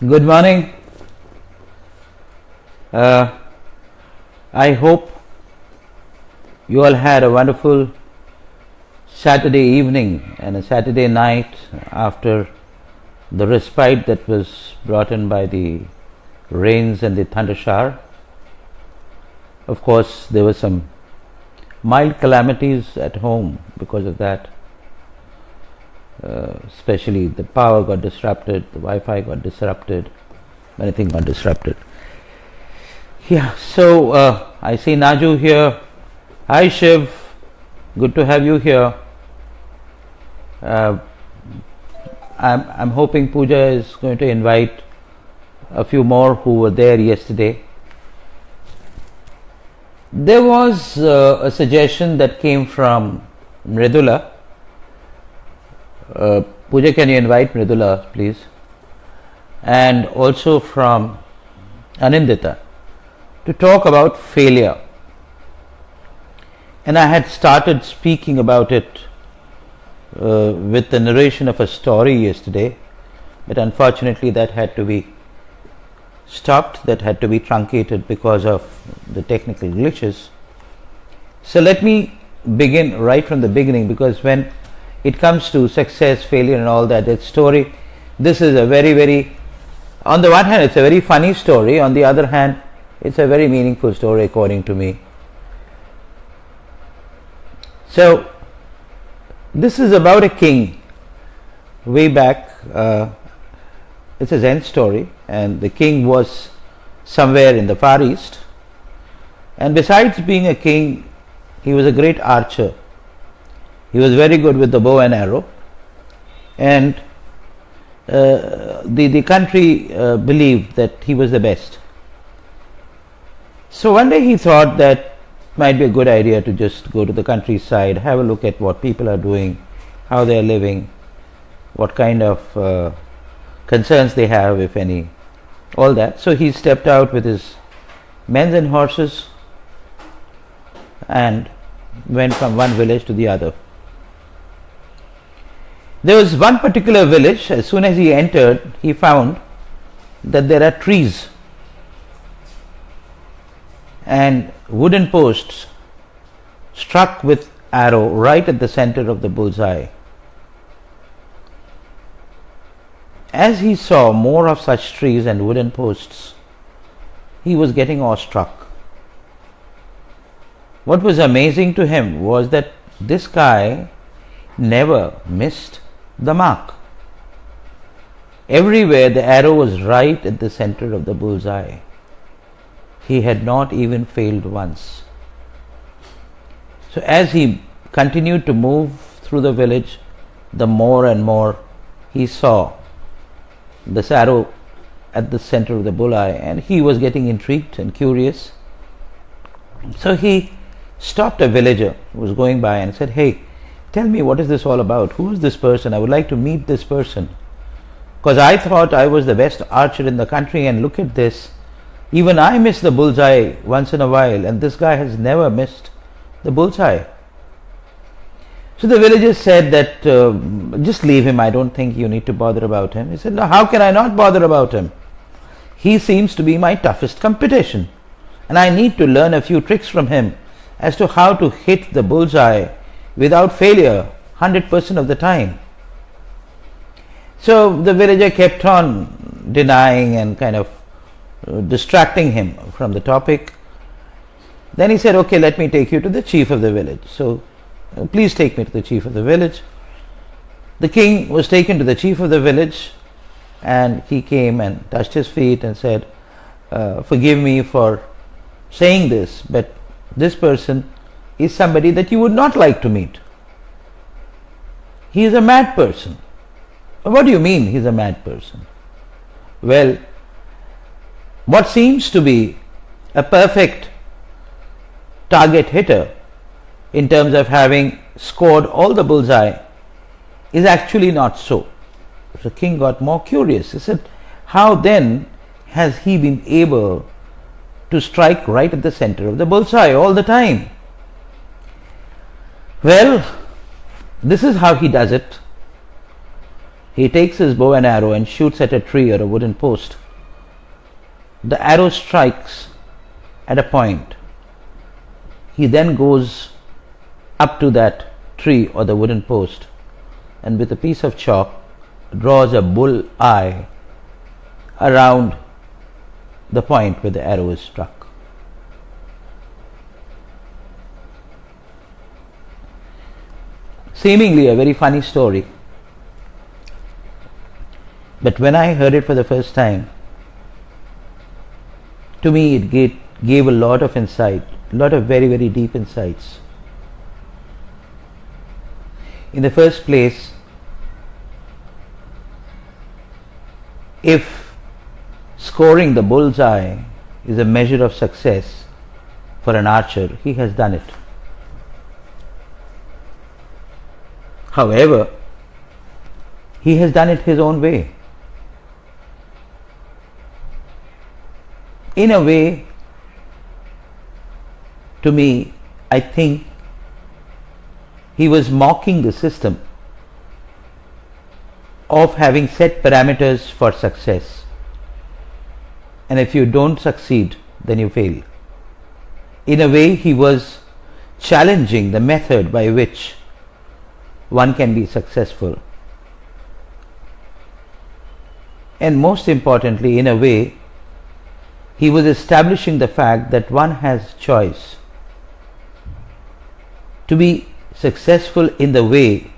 Good morning. I hope you all had a wonderful Saturday evening and a Saturday night after the respite that was brought in by the rains and the thunder shower. Of course, there were some mild calamities at home because of that. Especially the power got disrupted, the Wi-Fi got disrupted, many things got disrupted. Yeah, so I see Naju here. Hi Shiv, good to have you here. I'm hoping Pooja is going to invite a few more who were there yesterday. There was a suggestion that came from Mridula. Pooja, can you invite Mridula, please? And also from Anindita to talk about failure. And I had started speaking about it with the narration of a story yesterday, but unfortunately that had to be stopped, that had to be truncated because of the technical glitches. So let me begin right from the beginning, because when it comes to success, failure and all that story, this is a very, on the one hand it's a very funny story, on the other hand it's a very meaningful story according to me. So this is about a king way back. It's a Zen story, and the king was somewhere in the Far East, and besides being a king, he was a great archer. He was very good with the bow and arrow, and the country believed that he was the best. So one day he thought that might be a good idea to just go to the countryside, have a look at what people are doing, how they are living, what kind of concerns they have, if any, all that. So he stepped out with his men and horses and went from one village to the other. There was one particular village. As soon as he entered, he found that there are trees and wooden posts struck with arrow right at the center of the bullseye. As he saw more of such trees and wooden posts, he was getting awestruck. What was amazing to him was that this guy never missed the mark. Everywhere the arrow was right at the center of the bullseye. He had not even failed once. So as he continued to move through the village, the more and more he saw this arrow at the center of the bullseye, and he was getting intrigued and curious. So he stopped a villager who was going by and said, "Hey, tell me, what is this all about? Who is this person? I would like to meet this person, because I thought I was the best archer in the country, and look at this. Even I miss the bullseye once in a while, and this guy has never missed the bullseye." So the villagers said that just leave him. I don't think you need to bother about him. He said, "No, how can I not bother about him? He seems to be my toughest competition, and I need to learn a few tricks from him as to how to hit the bullseye without failure 100% of the time." So the villager kept on denying and kind of distracting him from the topic. Then he said, "Okay, let me take you to the chief of the village. So please take me to the chief of the village." The king was taken to the chief of the village, and he came and touched his feet and said, "Forgive me for saying this, but this person is somebody that you would not like to meet. He is a mad person." "What do you mean he is a mad person?" "Well, what seems to be a perfect target hitter in terms of having scored all the bullseye is actually not so." The king got more curious. He said, "How then has he been able to strike right at the center of the bullseye all the time?" "Well, this is how he does it. He takes his bow and arrow and shoots at a tree or a wooden post. The arrow strikes at a point. He then goes up to that tree or the wooden post and with a piece of chalk draws a bull eye around the point where the arrow is struck. Seemingly a very funny story, but when I heard it for the first time, to me it gave a lot of insight, a lot of very, very deep insights. In the first place, if scoring the bullseye is a measure of success for an archer, he has done it. However, he has done it his own way. In a way, to me, I think he was mocking the system of having set parameters for success. And if you don't succeed, then you fail. In a way, he was challenging the method by which one can be successful. And most importantly, in a way, he was establishing the fact that one has choice to be successful in the way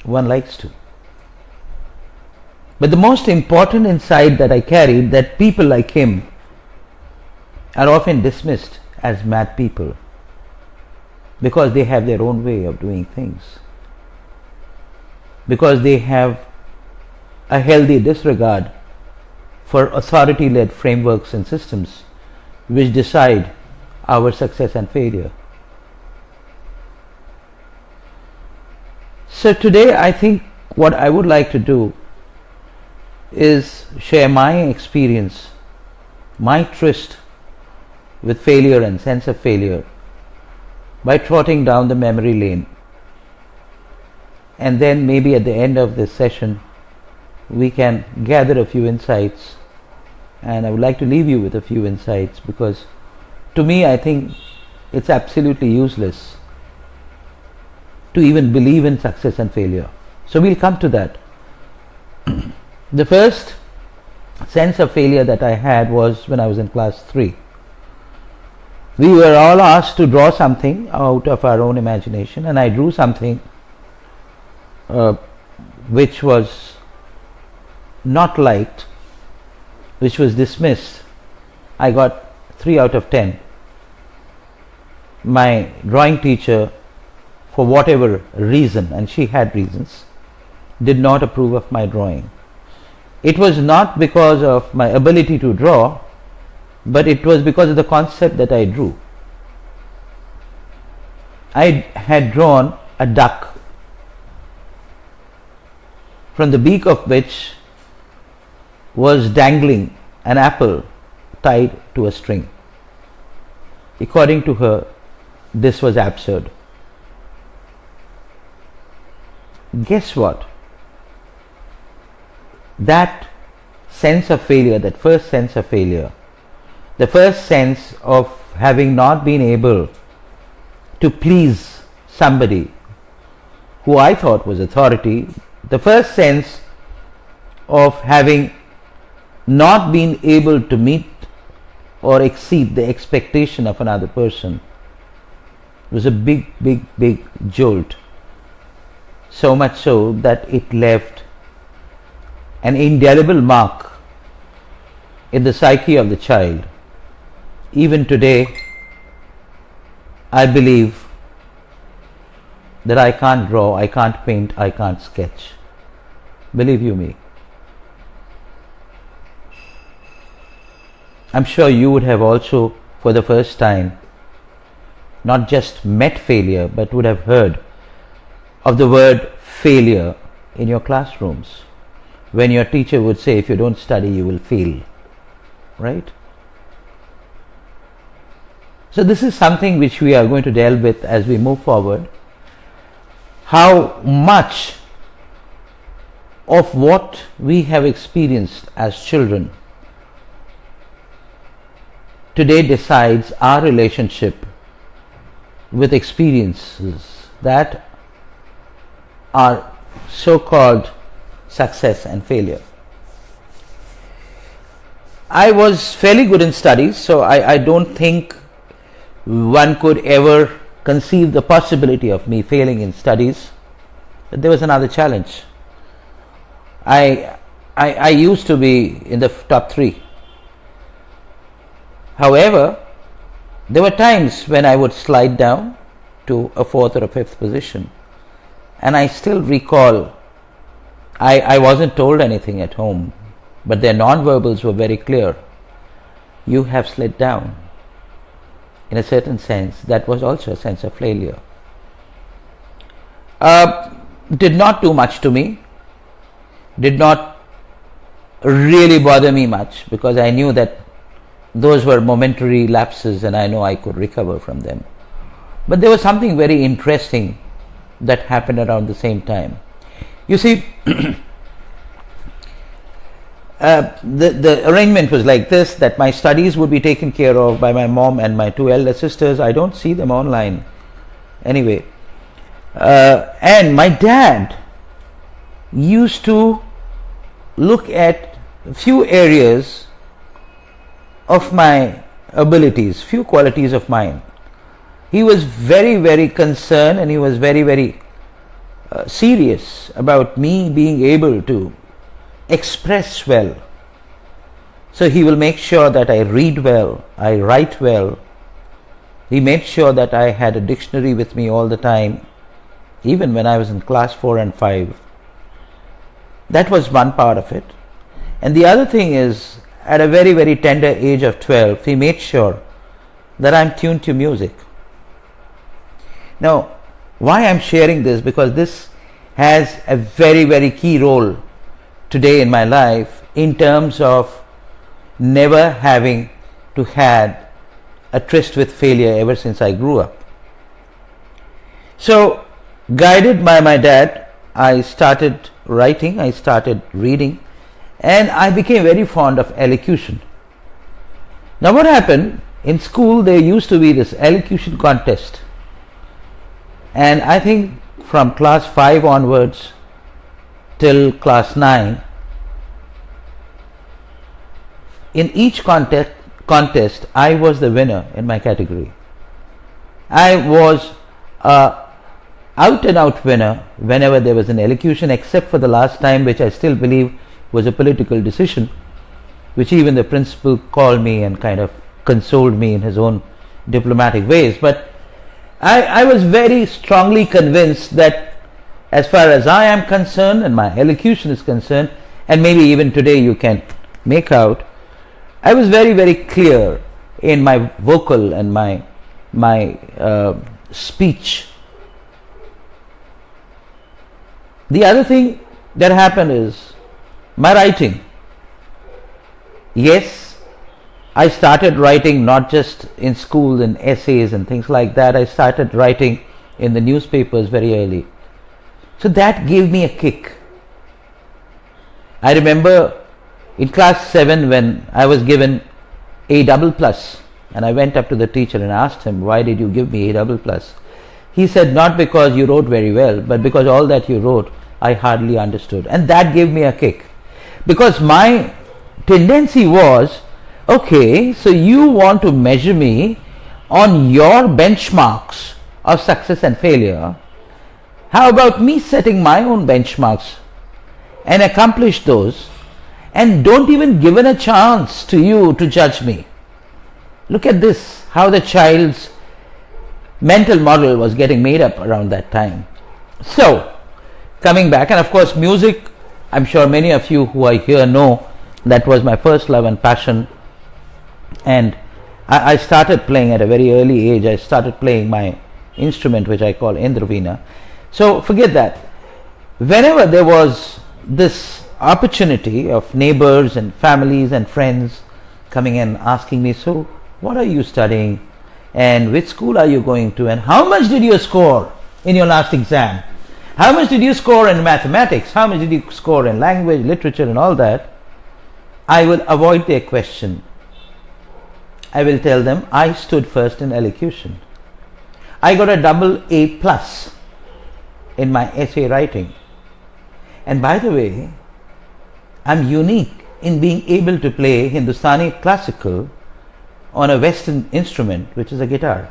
one likes to. But the most important insight that I carried, that people like him are often dismissed as mad people because they have their own way of doing things, because they have a healthy disregard for authority-led frameworks and systems which decide our success and failure. So today I think what I would like to do is share my experience, my tryst with failure and sense of failure by trotting down the memory lane. And then maybe at the end of this session we can gather a few insights, and I would like to leave you with a few insights, because to me I think it's absolutely useless to even believe in success and failure. So we'll come to that. The first sense of failure that I had was when I was in class 3. We were all asked to draw something out of our own imagination, and I drew something which was not liked, which was dismissed. I got 3 out of 10. My drawing teacher, for whatever reason, and she had reasons, did not approve of my drawing. It was not because of my ability to draw, but it was because of the concept that I drew. I had drawn a duck, from the beak of which was dangling an apple tied to a string. According to her, this was absurd. Guess what? That sense of failure, that first sense of failure, the first sense of having not been able to please somebody who I thought was authority, the first sense of having not been able to meet or exceed the expectation of another person was a big jolt. So much so that it left an indelible mark in the psyche of the child. Even today, I believe that I can't draw, I can't paint, I can't sketch. Believe you me. I'm sure you would have also, for the first time, not just met failure, but would have heard of the word failure in your classrooms, when your teacher would say, if you don't study, you will fail. Right? So this is something which we are going to delve with as we move forward. How much of what we have experienced as children today decides our relationship with experiences that are so-called success and failure. I was fairly good in studies, so I don't think one could ever conceive the possibility of me failing in studies. But there was another challenge. I used to be in the top 3. However, there were times when I would slide down to a 4th or a 5th position, and I still recall, I wasn't told anything at home, but their non-verbals were very clear. You have slid down. In a certain sense, that was also a sense of failure. Did not do much to me, did not really bother me much, because I knew that those were momentary lapses and I know I could recover from them. But there was something very interesting that happened around the same time. You see, the arrangement was like this, that my studies would be taken care of by my mom and my 2 elder sisters. I don't see them online anyway. And my dad used to look at a few areas of my abilities, few qualities of mine. He was very, very concerned, and he was very, very serious about me being able to express well. So he will make sure that I read well, I write well. He made sure that I had a dictionary with me all the time, even when I was in class 4 and 5. That was one part of it. And the other thing is, at a very, very tender age of 12, he made sure that I'm tuned to music. Now, why I'm sharing this? Because this has a very, very key role today in my life in terms of never having to had a tryst with failure ever since I grew up. So, guided by my dad, I started writing, I started reading, and I became very fond of elocution. Now what happened, in school there used to be this elocution contest, and I think from class 5 onwards till class 9, in each contest I was the winner in my category. I was out and out winner whenever there was an elocution, except for the last time, which I still believe was a political decision, which even the principal called me and kind of consoled me in his own diplomatic ways. But I was very strongly convinced that as far as I am concerned and my elocution is concerned, and maybe even today you can make out, I was very, very clear in my vocal and my speech. The other thing that happened is my writing. Yes, I started writing not just in school in essays and things like that. I started writing in the newspapers very early. So that gave me a kick. I remember in class 7 when I was given A++, and I went up to the teacher and asked him, why did you give me A++? He said, not because you wrote very well, but because all that you wrote I hardly understood. And that gave me a kick, because my tendency was, okay, so you want to measure me on your benchmarks of success and failure. How about me setting my own benchmarks and accomplish those, and don't even given a chance to you to judge me? Look at this, how the child's mental model was getting made up around that time. So, coming back, and of course music, I'm sure many of you who are here know that was my first love and passion, and I started playing at a very early age. I started playing my instrument, which I call Indravina. So forget that. Whenever there was this opportunity of neighbors and families and friends coming and asking me, so what are you studying, and which school are you going to, and how much did you score in your last exam, how much did you score in mathematics? How much did you score in language, literature and all that? I will avoid their question. I will tell them I stood first in elocution. I got a double A plus in my essay writing. And by the way, I'm unique in being able to play Hindustani classical on a Western instrument, which is a guitar.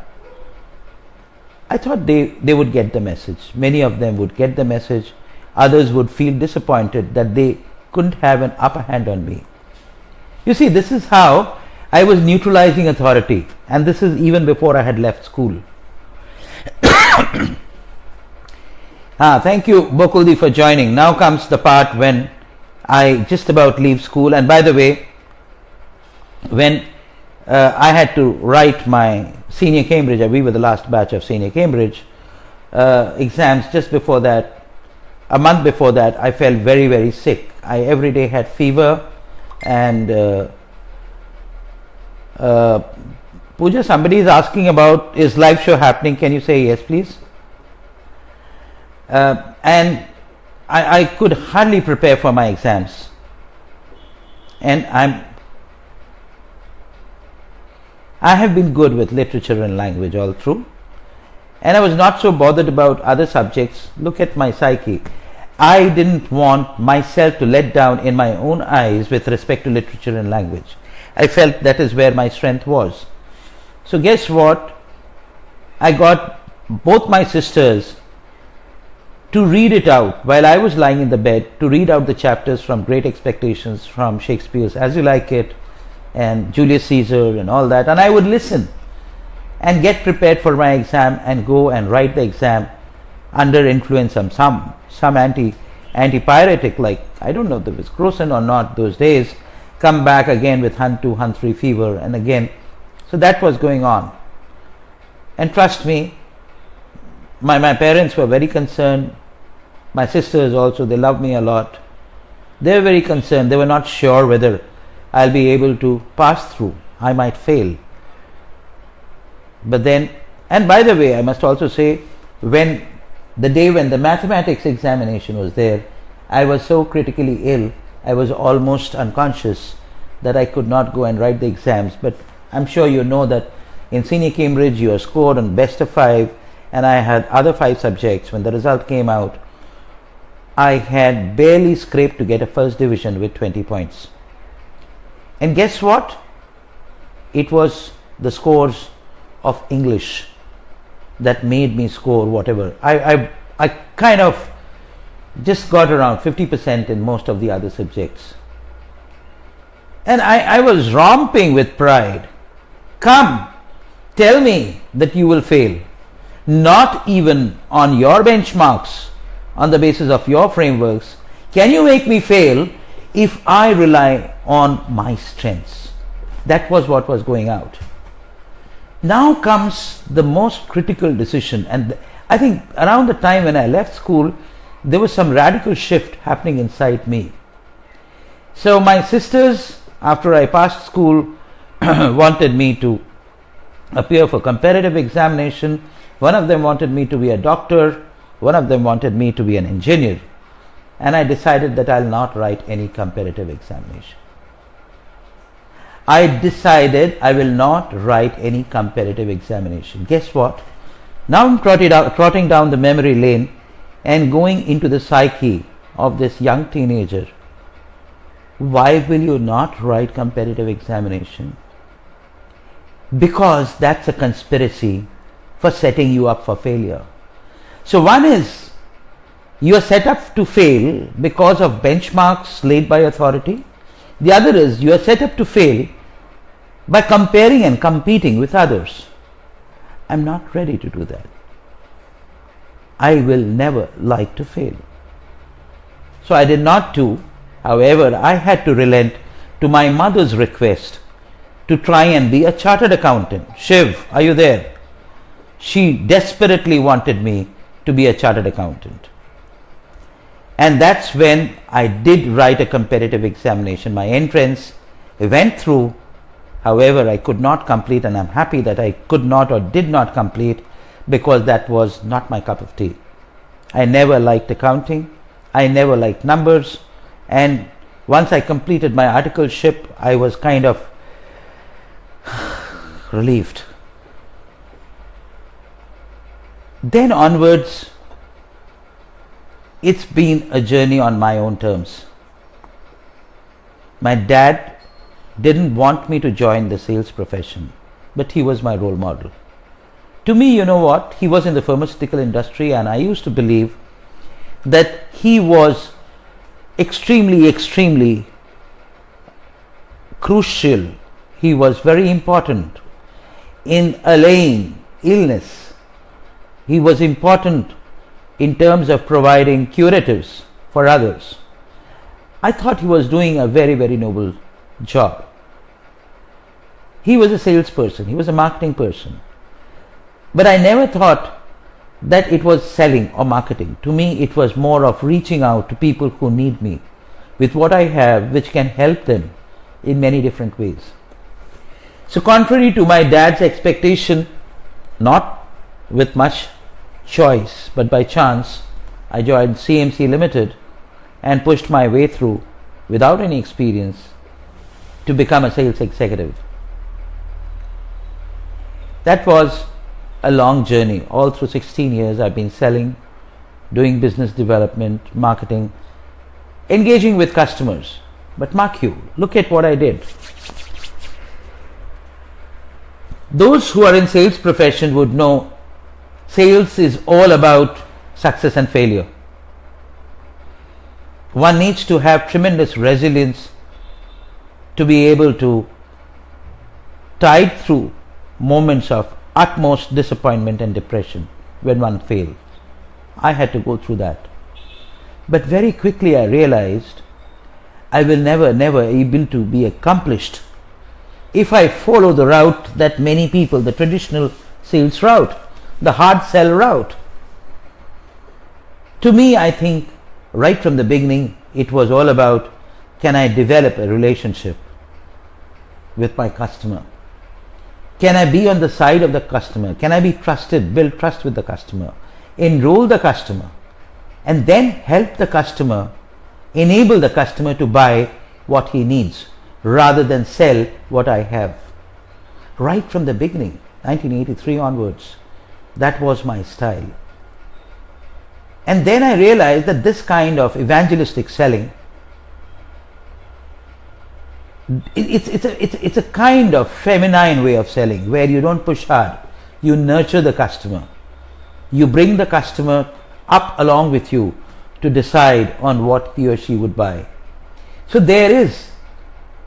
I thought they would get the message. Many of them would get the message. Others would feel disappointed that they couldn't have an upper hand on me. You see, this is how I was neutralizing authority, and this is even before I had left school. Thank you, Bokuldi, for joining. Now comes the part when I just about leave school. And by the way, when I had to write my senior Cambridge, we were the last batch of senior Cambridge exams, just before that, a month before that, I felt very, very sick. I every day had fever, and Pooja, somebody is asking about, is live show happening? Can you say yes, please? And I could hardly prepare for my exams, and I have been good with literature and language all through, and I was not so bothered about other subjects. Look at my psyche. I didn't want myself to let down in my own eyes with respect to literature and language. I felt that is where my strength was. So guess what? I got both my sisters to read it out while I was lying in the bed, to read out the chapters from Great Expectations, from Shakespeare's As You Like It and Julius Caesar and all that, and I would listen and get prepared for my exam and go and write the exam under influence of some antipyretic, like, I don't know if it was Crocin or not those days, come back again with Hunt 2, Hunt 3 fever, and again. So that was going on. And trust me, my parents were very concerned. My sisters also, they loved me a lot. They were very concerned. They were not sure whether I'll be able to pass through. I might fail. But then, and by the way, I must also say, when the day when the mathematics examination was there, I was so critically ill, I was almost unconscious that I could not go and write the exams. But I'm sure you know that in senior Cambridge you are scored on best of 5, and I had other 5 subjects. When the result came out, I had barely scraped to get a first division with 20 points. And guess what? It was the scores of English that made me score whatever. I kind of just got around 50% in most of the other subjects. And I was romping with pride. Come, tell me that you will fail. Not even on your benchmarks, on the basis of your frameworks, can you make me fail if I rely on my strengths. That was what was going out. Now comes the most critical decision, and I think around the time when I left school, there was some radical shift happening inside me. So my sisters, after I passed school, wanted me to appear for competitive examination. One of them wanted me to be a doctor, one of them wanted me to be an engineer, and I decided that I'll not write any competitive examination. I decided I will not write any competitive examination. Guess what? Now I'm trotting down the memory lane and going into the psyche of this young teenager. Why will you not write competitive examination? Because that's a conspiracy for setting you up for failure. So one is, you are set up to fail because of benchmarks laid by authority. The other is, you are set up to fail by comparing and competing with others. I'm not ready to do that. I will never like to fail. So I did not do. However, I had to relent to my mother's request to try and be a chartered accountant. Shiv, are you there? She desperately wanted me to be a chartered accountant. And that's when I did write a competitive examination. My entrance went through. However, I could not complete, and I'm happy that I could not or did not complete, because that was not my cup of tea. I never liked accounting. I never liked numbers. And once I completed my articleship, I was kind of relieved. Then onwards, it's been a journey on my own terms. My dad didn't want me to join the sales profession, but he was my role model. To me, you know what? He was in the pharmaceutical industry, and I used to believe that he was extremely crucial. He was very important in allaying illness. He was important in terms of providing curatives for others. I thought he was doing a very noble job. He was a salesperson, he was a marketing person. But I never thought that it was selling or marketing. To me, it was more of reaching out to people who need me with what I have, which can help them in many different ways. So contrary to my dad's expectation, not with much choice, but by chance, I joined CMC Limited and pushed my way through without any experience to become a sales executive. That was a long journey. All through 16 years I've been selling, doing business development, marketing, engaging with customers. But mark you, look at what I did. Those who are in sales profession would know sales is all about success and failure. One needs to have tremendous resilience to be able to tide through moments of utmost disappointment and depression when one fails. I had to go through that. But very quickly I realized I will never able to be accomplished if I follow the route that many people, the traditional sales route, the hard sell route. To me, I think right from the beginning it was all about, can I develop a relationship with my customer? Can I be on the side of the customer? Can I be trusted, build trust with the customer, enroll the customer, and then help the customer, enable the customer to buy what he needs rather than sell what I have. Right from the beginning, 1983 onwards, that was my style. And then I realized that this kind of evangelistic selling, it's a kind of feminine way of selling where you don't push hard, you nurture the customer, you bring the customer up along with you to decide on what he or she would buy. So there is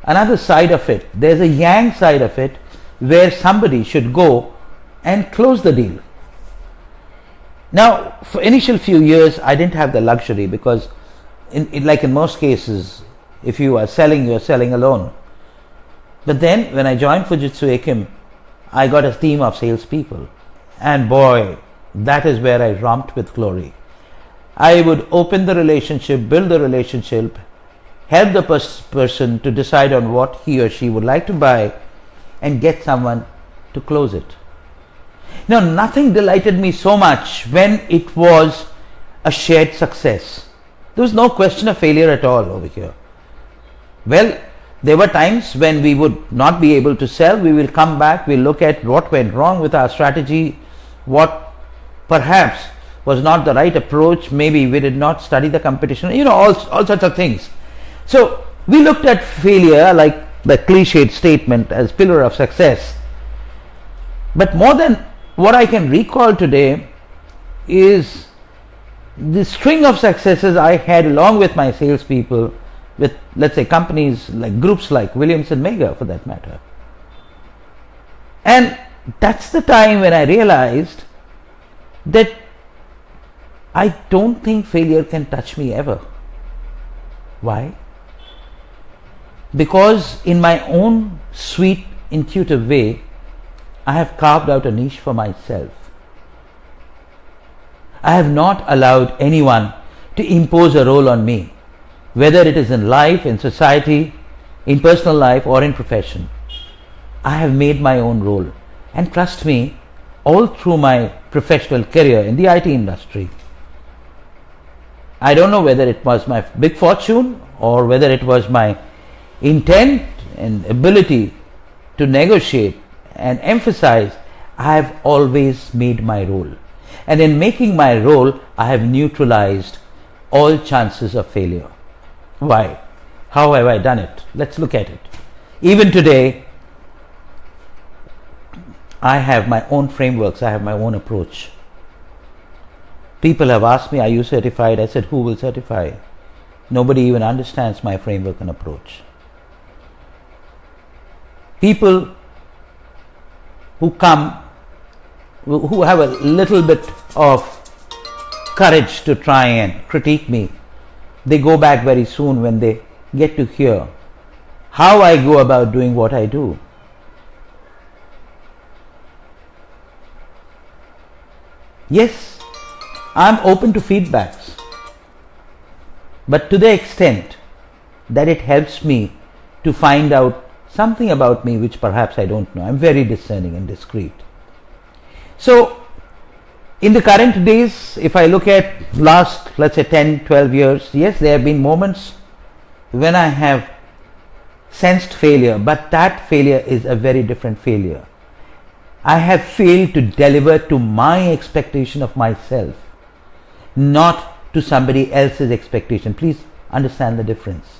another side of it, there's a yang side of it where somebody should go and close the deal. Now, for initial few years I didn't have the luxury, because like in most cases, if you are selling, you are selling alone. But then when I joined Fujitsu Ekim, I got a team of salespeople, and boy, that is where I romped with glory. I would open the relationship, build the relationship, help the person to decide on what he or she would like to buy, and get someone to close it. Now, nothing delighted me so much when it was a shared success. There was no question of failure at all over here. Well, there were times when we would not be able to sell. We will come back, we'll look at what went wrong with our strategy, what perhaps was not the right approach, maybe we did not study the competition, all sorts of things. So we looked at failure, like the cliched statement, as pillar of success. But more than what I can recall today is the string of successes I had along with my salespeople, with, let's say, companies like groups like Williamson Mega for that matter. And that's the time when I realized that I don't think failure can touch me ever. Why? Because in my own sweet, intuitive way, I have carved out a niche for myself. I have not allowed anyone to impose a role on me, whether it is in life, in society, in personal life, or in profession. I have made my own role. And trust me, all through my professional career in the IT industry, I don't know whether it was my big fortune or whether it was my intent and ability to negotiate and emphasize. I have always made my role, and in making my role I have neutralized all chances of failure. Why? How have I done it? Let's look at it. Even today I have my own frameworks, I have my own approach. People have asked me, are you certified? I said, who will certify? Nobody even understands my framework and approach. People who come, who have a little bit of courage to try and critique me, they go back very soon when they get to hear how I go about doing what I do. Yes, I'm open to feedbacks, but to the extent that it helps me to find out something about me which perhaps I don't know. I'm very discerning and discreet. So in the current days, if I look at last, let's say 10, 12 years, yes, there have been moments when I have sensed failure, but that failure is a very different failure. I have failed to deliver to my expectation of myself, not to somebody else's expectation. Please understand the difference,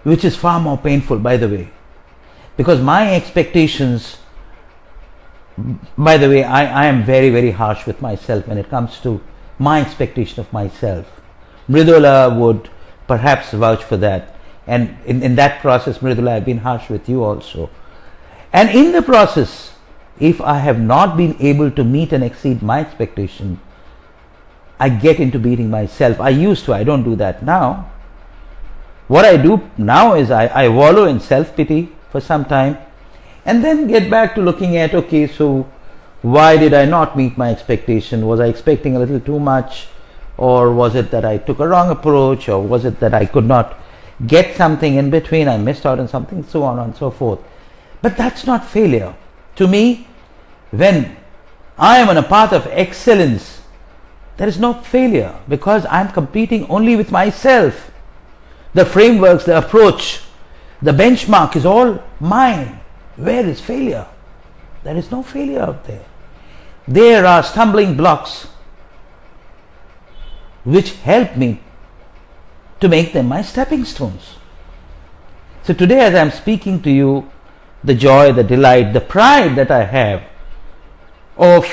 which is far more painful, by the way, because my expectations, by the way, I am very, very harsh with myself when it comes to my expectation of myself. Mridula would perhaps vouch for that, and in that process, Mridula, I've been harsh with you also. And in the process, if I have not been able to meet and exceed my expectation, I get into beating myself. I used to, I don't do that now. What I do now is I wallow in self-pity for some time and then get back to looking at, okay, so why did I not meet my expectation? Was I expecting a little too much? Or was it that I took a wrong approach? Or was it that I could not get something in between? I missed out on something, so on and so forth. But that's not failure. To me, when I am on a path of excellence, there is no failure because I am competing only with myself. The frameworks, the approach, the benchmark is all mine. Where is failure? There is no failure out there. There are stumbling blocks which help me to make them my stepping stones. So today, as I am speaking to you, the joy, the delight, the pride that I have of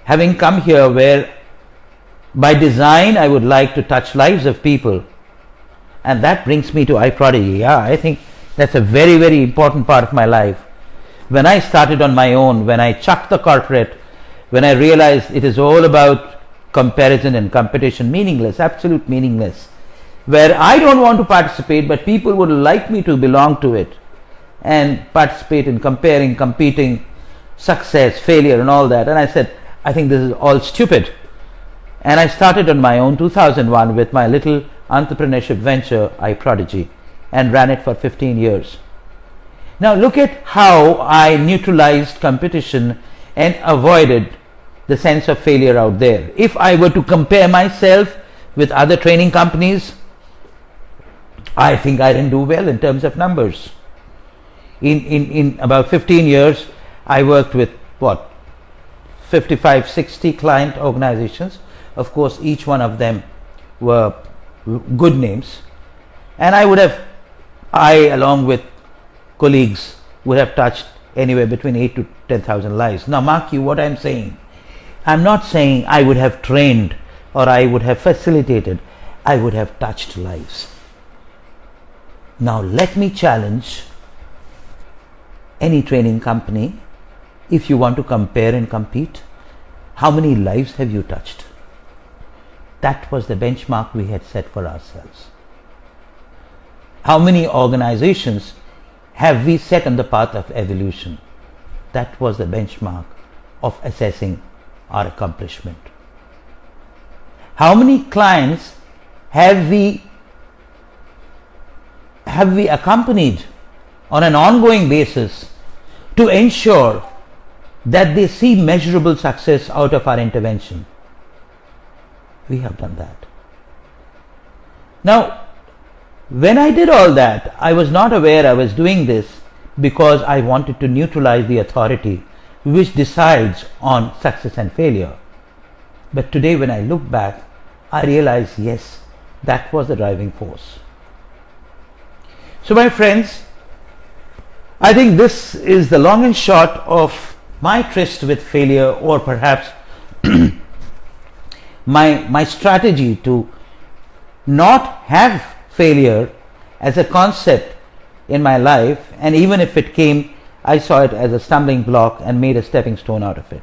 having come here where by design I would like to touch lives of people, and that brings me to iProdigy. Yeah, I think that's a very, very important part of my life. When I started on my own, when I chucked the corporate, when I realized it is all about comparison and competition, meaningless, absolute meaningless, where I don't want to participate but people would like me to belong to it and participate in comparing, competing, success, failure and all that. And I said, I think this is all stupid. And I started on my own 2001 with my little entrepreneurship venture, iProdigy, and ran it for 15 years. Now look at how I neutralized competition and avoided the sense of failure out there. If I were to compare myself with other training companies, I think I didn't do well in terms of numbers. In about 15 years, I worked with 55, 60 client organizations. Of course, each one of them were good names. And I along with colleagues would have touched anywhere between 8 to 10,000 lives. Now mark you what I'm saying. I'm not saying I would have trained or I would have facilitated. I would have touched lives. Now let me challenge any training company. If you want to compare and compete, how many lives have you touched? That was the benchmark we had set for ourselves. How many organizations have we set on the path of evolution? That was the benchmark of assessing our accomplishment. How many clients have we accompanied on an ongoing basis to ensure that they see measurable success out of our intervention? We have done that. Now, when I did all that, I was not aware I was doing this because I wanted to neutralize the authority which decides on success and failure. But today when I look back, I realize, yes, that was the driving force. So my friends, I think this is the long and short of my tryst with failure, or perhaps my strategy to not have failure as a concept in my life, and even if it came, I saw it as a stumbling block and made a stepping stone out of it.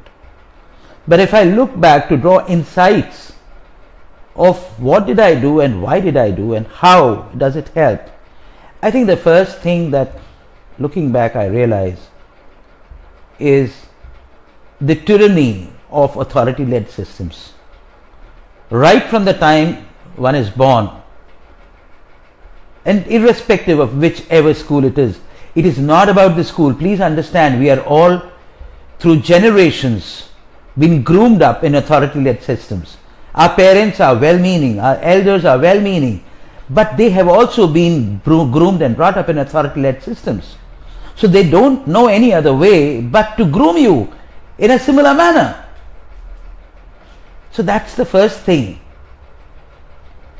But if I look back to draw insights of what did I do and why did I do and how does it help, I think the first thing that looking back I realize is the tyranny of authority-led systems. Right from the time one is born, and irrespective of whichever school it is not about the school. Please understand, we are all through generations been groomed up in authority-led systems. Our parents are well-meaning, our elders are well-meaning, but they have also been groomed and brought up in authority-led systems. So they don't know any other way but to groom you in a similar manner. So that's the first thing.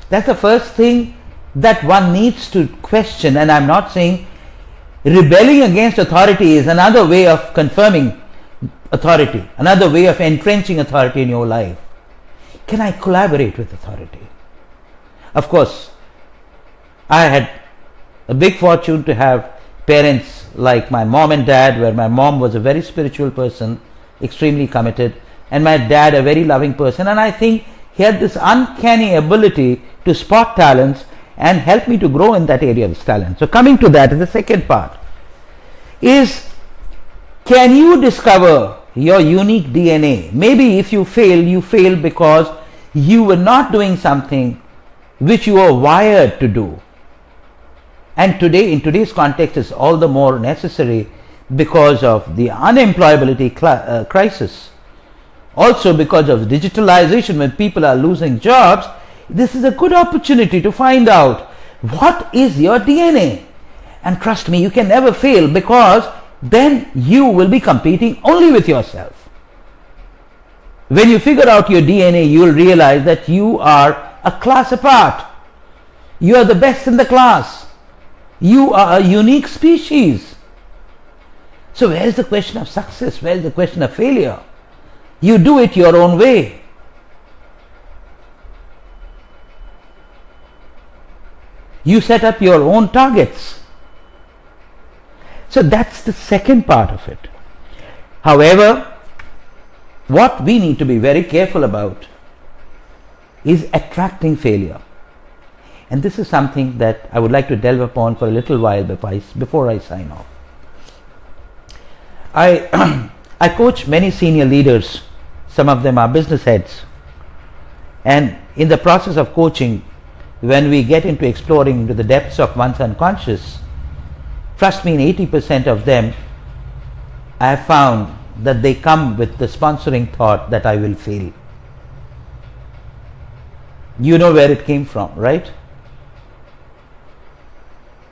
That's the first thing that one needs to question. And I'm not saying rebelling against authority is another way of confirming authority, another way of entrenching authority in your life. Can I collaborate with authority? Of course, I had a big fortune to have parents like my mom and dad, where my mom was a very spiritual person, extremely committed, and my dad a very loving person, and I think he had this uncanny ability to spot talents and help me to grow in that area of talent. So coming to that, the second part is, can you discover your unique DNA? Maybe if you fail because you were not doing something which you were wired to do. And today, in today's context, is all the more necessary because of the unemployability crisis. Also because of digitalization, when people are losing jobs, this is a good opportunity to find out what is your DNA. And trust me, you can never fail, because then you will be competing only with yourself. When you figure out your DNA, you will realize that you are a class apart. You are the best in the class. You are a unique species. So where is the question of success? Where is the question of failure? You do it your own way. You set up your own targets. So that's the second part of it. However, what we need to be very careful about is attracting failure. And this is something that I would like to delve upon for a little while before I sign off. I coach many senior leaders. Some of them are business heads. And in the process of coaching, when we get into exploring into the depths of one's unconscious, trust me, in 80% of them, I have found that they come with the sponsoring thought that I will fail. You know where it came from, right?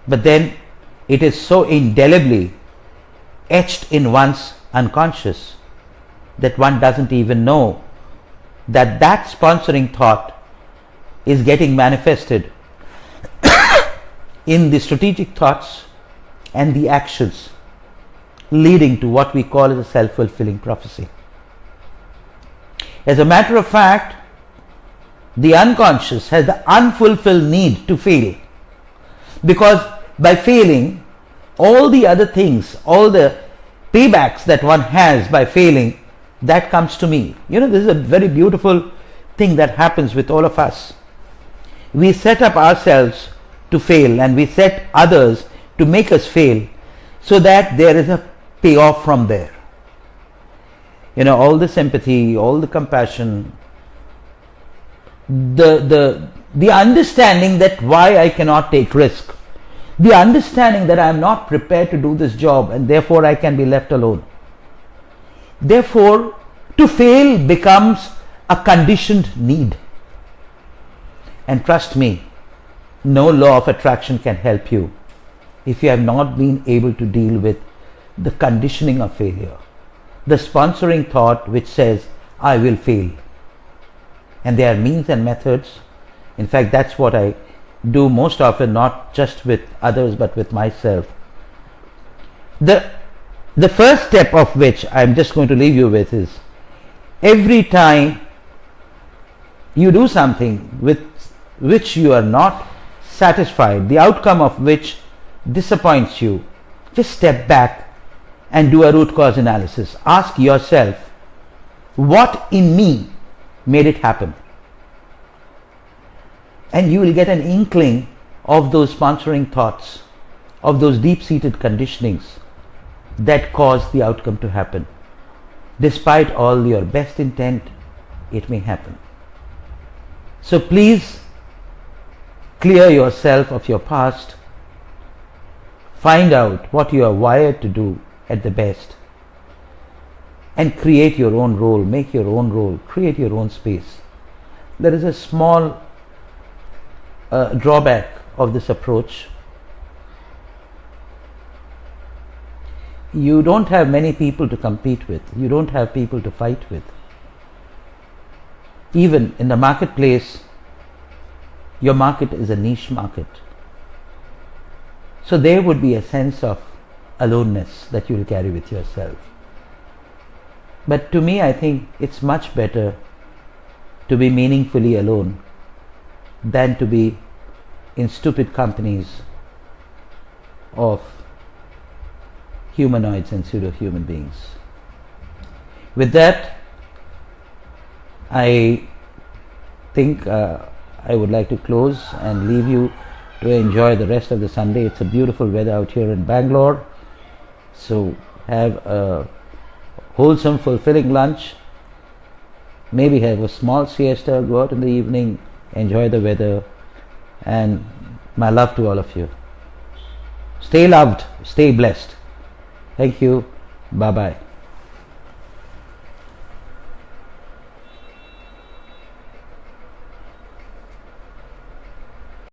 But then it is so indelibly etched in one's unconscious that one doesn't even know that that sponsoring thought is getting manifested in the strategic thoughts and the actions leading to what we call as a self-fulfilling prophecy. As a matter of fact, the unconscious has the unfulfilled need to fail, because by failing, all the other things, all the paybacks that one has by failing, that comes to me. You know, this is a very beautiful thing that happens with all of us. We set up ourselves to fail, and we set others to make us fail, so that there is a payoff from there. You know, all the sympathy, all the compassion, the understanding that why I cannot take risk, the understanding that I am not prepared to do this job and therefore I can be left alone. Therefore, to fail becomes a conditioned need. And trust me, no law of attraction can help you if you have not been able to deal with the conditioning of failure, the sponsoring thought which says, I will fail. And there are means and methods. In fact, that's what I do most often, not just with others but with myself. The first step of which I'm just going to leave you with is, every time you do something with which you are not satisfied, the outcome of which disappoints you, just step back and do a root cause analysis. Ask yourself, what in me made it happen? And you will get an inkling of those sponsoring thoughts, of those deep-seated conditionings that cause the outcome to happen. Despite all your best intent, it may happen. So please clear yourself of your past. Find out what you are wired to do at the best, and create your own role, make your own role, create your own space. There is a small drawback of this approach. You don't have many people to compete with. You don't have people to fight with. Even in the marketplace, your market is a niche market. So there would be a sense of aloneness that you will carry with yourself. But to me, I think it's much better to be meaningfully alone than to be in stupid companies of humanoids and pseudo-human beings. With that, I think I would like to close and leave you to enjoy the rest of the Sunday. It's a beautiful weather out here in Bangalore. So have a wholesome, fulfilling lunch. Maybe have a small siesta, go out in the evening, enjoy the weather, and my love to all of you. Stay loved, stay blessed. Thank you. Bye-bye.